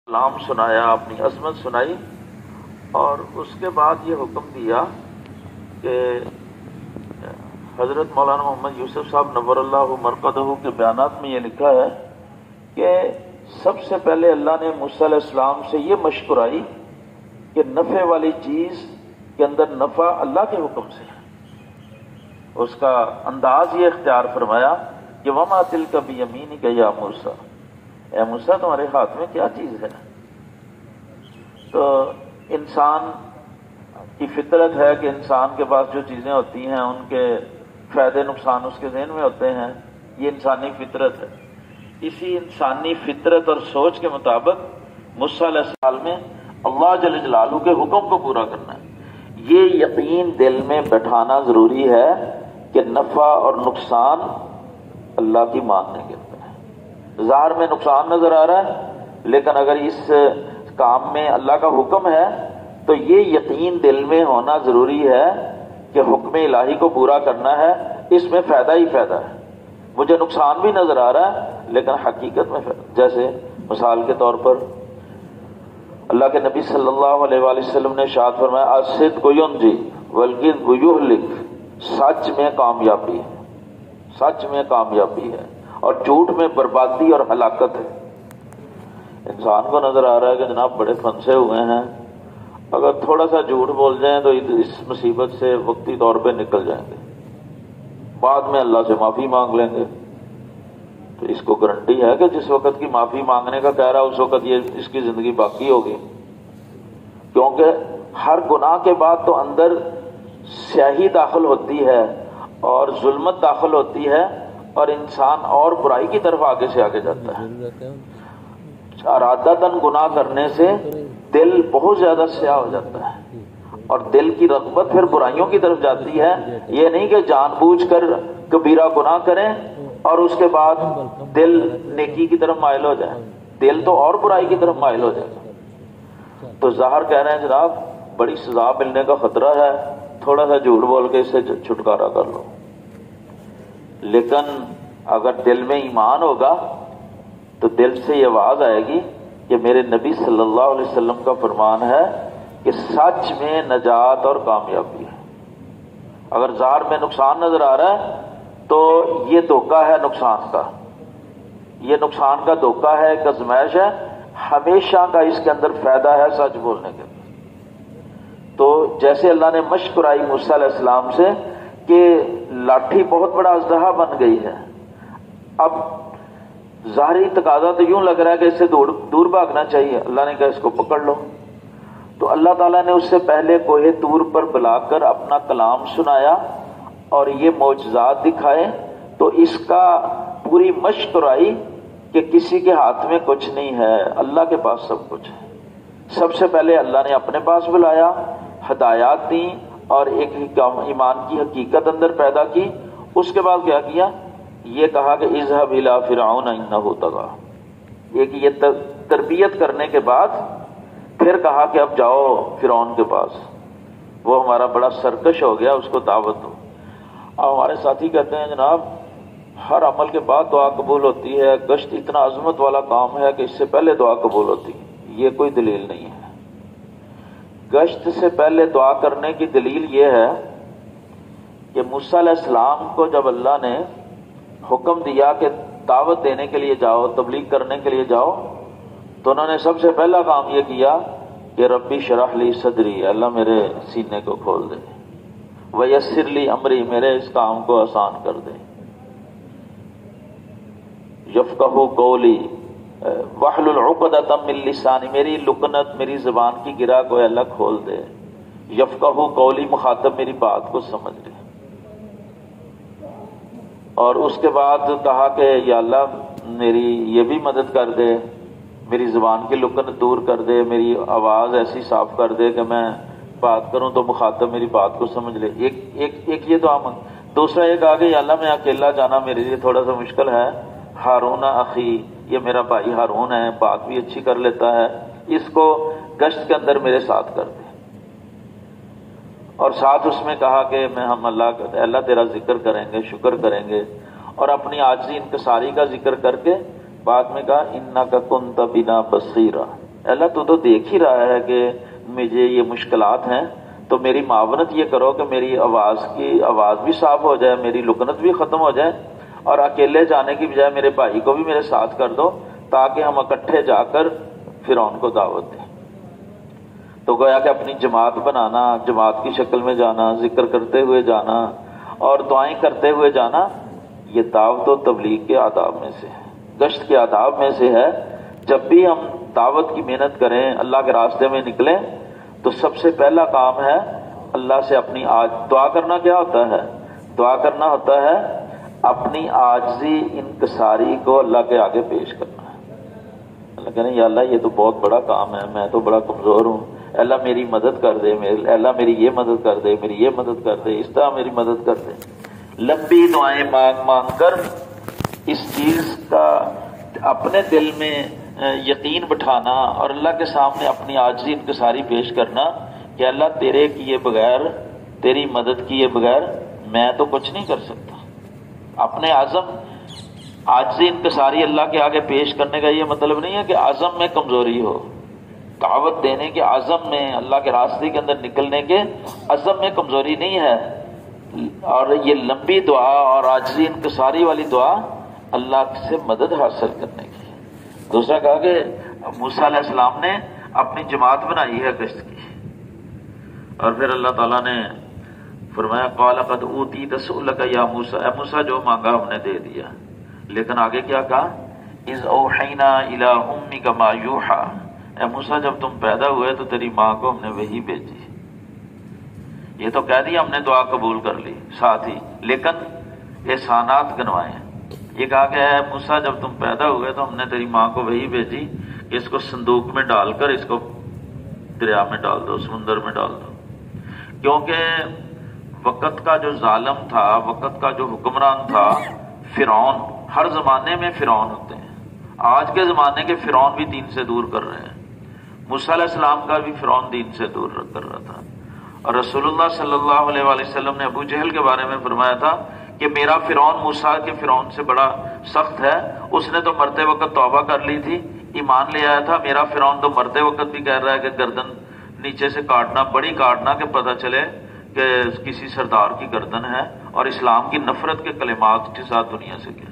کلام سنایا، اپنی عظمت سنائی، اور اس کے بعد یہ حکم دیا کہ حضرت مولانا محمد یوسف صاحب نور اللہ مرقدہ کے بیانات میں یہ لکھا ہے کہ سب سے پہلے اللہ نے موسیٰ علیہ السلام سے یہ مشق کرائی کہ نفع والی چیز کے اندر نفع اللہ کے حکم سے ہے۔ اس کا انداز یہ اختیار فرمایا کہ وما تلک بیمینک یا موسیٰ، اے موسیٰ تمہارے ہاتھ میں کیا چیز ہے؟ تو انسان کی فطرت ہے کہ انسان کے پاس جو چیزیں ہوتی ہیں ان کے فائدے نقصان اس کے ذہن میں ہوتے ہیں، یہ انسانی فطرت ہے۔ اسی انسانی فطرت اور سوچ کے مطابق موسیٰ علیہ السلام میں اللہ جل جلالہ کے حکم کو پورا کرنا ہے۔ یہ یقین دل میں بٹھانا ضروری ہے کہ نفع اور نقصان اللہ کی ماننے کے اندر ہے۔ ظاہر میں نقصان نظر آ رہا ہے، لیکن اگر اس کام میں اللہ کا حکم ہے تو یہ یقین دل میں ہونا ضروری ہے کہ حکم الہی کو پورا کرنا ہے، اس میں فائدہ ہی فائدہ ہے۔ مجھے نقصان بھی نظر آ رہا ہے لیکن حقیقت میں فائدہ، جیسے مثال کے طور پر اللہ کے نبی صلی اللہ علیہ وآلہ وسلم نے ارشاد فرمایا الصدق ینجی والکذب یہلک، سچ میں کامیابی ہے، سچ میں کامیابی ہے اور جھوٹ میں بربادی اور ہلاکت ہے۔ انسان کو نظر آ رہا ہے کہ جناب بڑے پھنسے ہوئے ہیں، اگر تھوڑا سا جھوٹ بول جائیں تو اس مصیبت سے وقتی طور پہ نکل جائیں گے، بعد میں اللہ سے معافی مانگ لیں گے۔ تو اس کو گارنٹی ہے کہ جس وقت کی معافی مانگنے کا کہہ رہا اس وقت یہ اس کی زندگی باقی ہوگی، کیونکہ ہر گناہ کے بعد تو اندر سیاہی داخل ہوتی ہے اور ظلمت داخل ہوتی ہے اور انسان اور برائی کی طرف آگے سے آگے جاتا ہے۔ ارادتاً گناہ کرنے سے دل بہت زیادہ سیاہ ہو جاتا ہے اور دل کی رغبت پھر برائیوں کی طرف جاتی ہے۔ یہ نہیں کہ جان بوجھ کر کبیرہ گناہ کریں اور اس کے بعد دل نیکی کی طرف مائل ہو جائے، دل تو اور برائی کی طرف مائل ہو جائے۔ تو ظاہر کہہ رہے ہیں جناب بڑی سزا ملنے کا خطرہ ہے، تھوڑا سا جھوٹ بول کے اس سے چھٹکارا کر لو۔ لیکن اگر دل میں ایمان ہوگا تو دل سے یہ آواز آئے گی کہ میرے نبی صلی اللہ علیہ وسلم کا فرمان ہے کہ سچ میں نجات اور کامیابی ہے۔ اگر ظاہر میں نقصان نظر آ رہا ہے تو یہ دھوکہ ہے نقصان کا، یہ نقصان کا دھوکہ ہے، ایک آزمائش ہے، ہمیشہ کا اس کے اندر فائدہ ہے سچ بولنے کے اندر۔ تو جیسے اللہ نے مشق کرائی موسیٰ علیہ السلام سے کہ لاٹھی بہت بڑا اژدہا بن گئی ہے، اب ظاہری تقاضا تو یوں لگ رہا ہے کہ اس سے دور بھاگنا چاہیے، اللہ نے کہا اس کو پکڑ لو۔ تو اللہ تعالیٰ نے اس سے پہلے کوہ طور پر بلا کر اپنا کلام سنایا اور یہ معجزات دکھائے، تو اس کا پوری مشق کرائی کہ کسی کے ہاتھ میں کچھ نہیں ہے، اللہ کے پاس سب کچھ ہے۔ سب سے پہلے اللہ نے اپنے پاس بلایا، ہدایات دیں اور ایک ایمان کی حقیقت اندر پیدا کی۔ اس کے بعد کیا کیا؟ یہ کہا کہ اذهب الى فرعون انه طغى، ایک یہ تربیت کرنے کے بعد پھر کہا کہ اب جاؤ فرعون کے پاس، وہ ہمارا بڑا سرکش ہو گیا، اس کو دعوت دو۔ اب ہمارے ساتھی کہتے ہیں جناب ہر عمل کے بعد دعا قبول ہوتی ہے، گشت اتنا عظمت والا کام ہے کہ اس سے پہلے دعا قبول ہوتی ہے۔ یہ کوئی دلیل نہیں ہے۔ گشت سے پہلے دعا کرنے کی دلیل یہ ہے کہ موسیٰ علیہ السلام کو جب اللہ نے حکم دیا کہ دعوت دینے کے لیے جاؤ، تبلیغ کرنے کے لیے جاؤ، تو انہوں نے سب سے پہلا کام یہ کیا کہ ربی شرح لی صدری، اللہ میرے سینے کو کھول دے، ویسر لی امری، میرے اس کام کو آسان کر دے، یفقہوا قولی واحلل عقدۃ من لسانی، میری لکنت، میری زبان کی گرہ کو اللہ کھول دے، یفقہوا قولی، مخاطب میری بات کو سمجھ لے۔ اور اس کے بعد کہا کہ یا اللہ میری یہ بھی مدد کر دے، میری زبان کی لکنت دور کر دے، میری آواز ایسی صاف کر دے کہ میں بات کروں تو مخاطب میری بات کو سمجھ لے۔ ایک یہ دعا مانگ۔ دوسرا یہ کہا کہ یا اللہ میں اکیلا جانا میرے لیے تھوڑا سا مشکل ہے، ہارون اخی، یہ میرا بھائی ہارون ہے، بات بھی اچھی کر لیتا ہے، اس کو گشت کے اندر میرے ساتھ کر دے۔ اور ساتھ اس میں کہا کہ ہم اللہ تیرا ذکر کریں گے، شکر کریں گے، اور اپنی عاجزی انکساری کا ذکر کر کے بعد میں کہا انک کنت بنا بصیرا، اللہ تو دیکھ ہی رہا ہے کہ مجھے یہ مشکلات ہیں، تو میری معاونت یہ کرو کہ میری آواز بھی صاف ہو جائے، میری لکنت بھی ختم ہو جائے، اور اکیلے جانے کی بجائے میرے بھائی کو بھی میرے ساتھ کر دو تاکہ ہم اکٹھے جا کر فرعون کو دعوت دیں۔ تو گویا کہ اپنی جماعت بنانا، جماعت کی شکل میں جانا، ذکر کرتے ہوئے جانا اور دعائیں کرتے ہوئے جانا، یہ دعوت و تبلیغ کے آداب میں سے ہے، گشت کے آداب میں سے ہے۔ جب بھی ہم دعوت کی محنت کریں، اللہ کے راستے میں نکلیں، تو سب سے پہلا کام ہے اللہ سے اپنی دعا کرنا۔ کیا ہوتا ہے؟ دعا کرنا ہوتا ہے اپنی عاجزی انکساری کو اللہ کے آگے پیش کرنا ہے۔ اللہ کہنے یا اللہ یہ تو بہت بڑا کام ہے، میں تو بڑا کمزور ہوں، اللہ میری مدد کر دے، اللہ میری یہ مدد کر دے، میری یہ مدد کر دے، اس طرح میری مدد کر دے۔ لمبی دعائیں مانگ مانگ کر اس چیز کا اپنے دل میں یقین بٹھانا اور اللہ کے سامنے اپنی عاجزی انکساری پیش کرنا کہ اللہ تیرے کیے بغیر، تیری مدد کیے بغیر میں تو کچھ نہیں کر سکتا۔ اپنے عزم عاجزی انکساری اللہ کے آگے پیش کرنے کا یہ مطلب نہیں ہے کہ عزم میں کمزوری ہو، دعوت دینے کے عزم میں، اللہ کے راستے کے اندر نکلنے کے عزم میں کمزوری نہیں ہے، اور یہ لمبی دعا اور عاجزی انکساری والی دعا اللہ سے مدد حاصل کرنے کی۔ دوسرا کہا کہ موسیٰ علیہ السلام نے اپنی جماعت بنائی ہے گشت کی، اور پھر اللہ تعالیٰ نے فرمایا قال قد اوتیت سؤلک یا موسیٰ، اے موسیٰ جو مانگا ہم نے دے دیا۔ لیکن آگے کیا کہا؟ اذ اوحینا الی امک ما یوحی، اے موسیٰ جب تم پیدا ہوئے تو تیری ماں کو ہم نے وحی بھیجی۔ یہ تو کہہ دیا ہم نے دعا قبول کر لی، ساتھ ہی لیکن احسانات گنوائے۔ یہ کہا کہ اے موسیٰ جب تم پیدا ہوئے تو ہم نے تیری ماں کو وحی بھیجی کہ اس کو صندوق میں ڈال کر اس کو دریا میں ڈال دو، سمندر میں ڈال دو، کیونکہ وقت کا جو ظالم تھا، وقت کا جو حکمران تھا فرعون، ہر زمانے میں فرعون ہوتے ہیں، آج کے زمانے کے فرعون بھی دین سے دور کر رہے ہیں۔ موسیٰ علیہ السلام کا بھی فرعون دین سے دور کر رہا تھا، اور رسول اللہ صلی اللہ علیہ وآلہ وسلم نے ابو جہل کے بارے میں فرمایا تھا کہ میرا فرعون موسیٰ کے فرعون سے بڑا سخت ہے، اس نے تو مرتے وقت توبہ کر لی تھی، ایمان لے آیا تھا، میرا فرعون تو مرتے وقت بھی کہہ رہا ہے کہ گردن نیچے سے کاٹنا، بڑی کاٹنا کہ پتہ چلے کہ کسی سردار کی گردن ہے، اور اسلام کی نفرت کے کلمات کے ساتھ دنیا سے گیا۔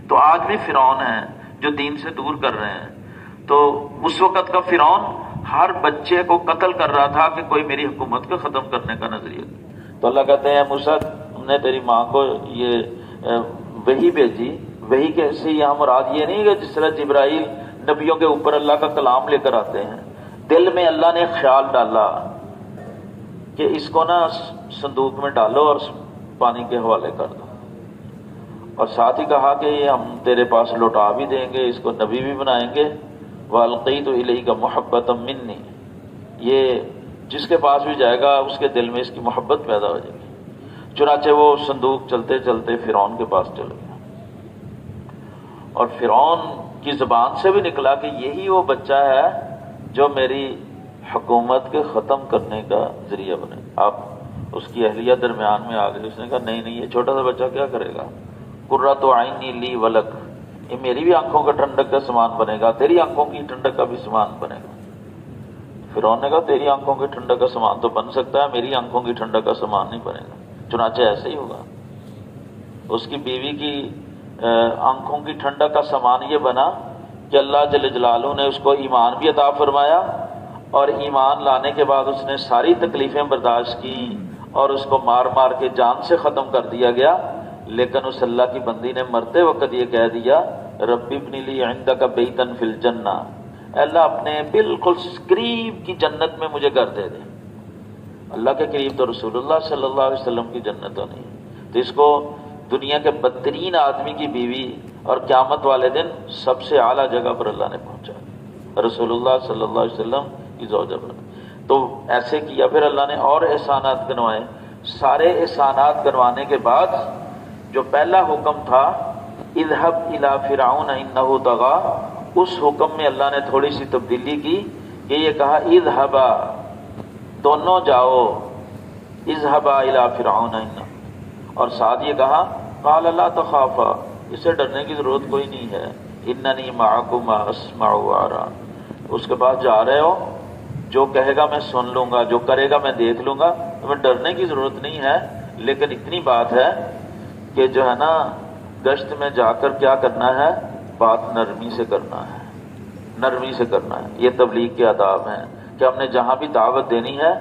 تو آج بھی فرعون ہیں جو دین سے دور کر رہے ہیں۔ تو اس وقت کا فرعون ہر بچے کو قتل کر رہا تھا کہ کوئی میری حکومت کو ختم کرنے کا نظریہ۔ تو اللہ کہتے ہیں موسیٰ ہم نے تیری ماں کو یہ وحی بھیجی۔ وحی کے سے یہاں مراد یہ نہیں کہ جس طرح جبرائیل نبیوں کے اوپر اللہ کا کلام لے کر آتے ہیں، دل میں اللہ نے خیال ڈالا کہ اس کو نا صندوق میں ڈالو اور پانی کے حوالے کر دو، اور ساتھ ہی کہا کہ یہ ہم تیرے پاس لوٹا بھی دیں گے، اس کو نبی بھی بنائیں گے۔ وَأَلْقَيْتُ إِلَيْكَ مُحَبَّةً مِّنِّي، یہ جس کے پاس بھی جائے گا اس کے دل میں اس کی محبت پیدا ہو جائے گی۔ چنانچہ وہ صندوق چلتے چلتے فرعون کے پاس چل گیا، اور فرعون کی زبان سے بھی نکلا کہ یہی وہ بچہ ہے جو میری حکومت کے ختم کرنے کا ذریعہ بنے۔ آپ اس کی اہلیہ درمیان میں آ گئی، اس نے کہا نہیں نہیں، یہ چھوٹا سا بچہ کیا کرے گا، قرۃ عین لی ولک، یہ میری بھی آنکھوں کا ٹھنڈک کا سامان بنے گا، تیری آنکھوں کی ٹھنڈک کا بھی سامان بنے گا۔ فرعون نے کہا تیری آنکھوں کی ٹھنڈک کا سامان تو بن سکتا ہے، میری آنکھوں کی ٹھنڈک کا سامان نہیں بنے گا۔ چنانچہ ایسے ہی ہوگا، اس کی بیوی کی آنکھوں کی ٹھنڈک کا سامان یہ بنا کہ اللہ جل جلالہ نے اس کو ایمان بھی عطا فرمایا، اور ایمان لانے کے بعد اس نے ساری تکلیفیں برداشت کی اور اس کو مار مار کے جان سے ختم کر دیا گیا، لیکن اس اللہ کی بندی نے مرتے وقت یہ کہہ دیا رب ابن لی عندک بیتا فی الجنہ، اللہ اپنے بالکل قریب کی جنت میں مجھے گھر دے دے۔ اللہ کے قریب تو رسول اللہ صلی اللہ علیہ وسلم کی جنت تو نہیں، تو اس کو دنیا کے بدترین آدمی کی بیوی اور قیامت والے دن سب سے اعلیٰ جگہ پر اللہ نے پہنچا، رسول اللہ صلی اللہ علیہ وسلم کی زوجہ پر۔ تو ایسے کیا، پھر اللہ نے اور احسانات گنوائے۔ سارے احسانات گنوانے کے بعد جو پہلا حکم تھا اذهب الى فرعون انه طغى، اس حکم میں اللہ نے تھوڑی سی تبدیلی کی کہ یہ کہا اذهبا، دونوں جاؤ، اذهبا الى فرعون انه، اور ساتھ یہ کہا قال لا تخافا، اسے ڈرنے کی ضرورت کوئی نہیں ہے، اننی معکما اسمع وارا، اس کے پاس جا رہے ہو، جو کہے گا میں سن لوں گا، جو کرے گا میں دیکھ لوں گا، تمہیں ڈرنے کی ضرورت نہیں ہے، لیکن اتنی بات ہے کہ جو ہے نا گشت میں جا کر کیا کرنا ہے، بات نرمی سے کرنا ہے، نرمی سے کرنا ہے۔ یہ تبلیغ کے آداب ہیں کہ ہم نے جہاں بھی دعوت دینی ہے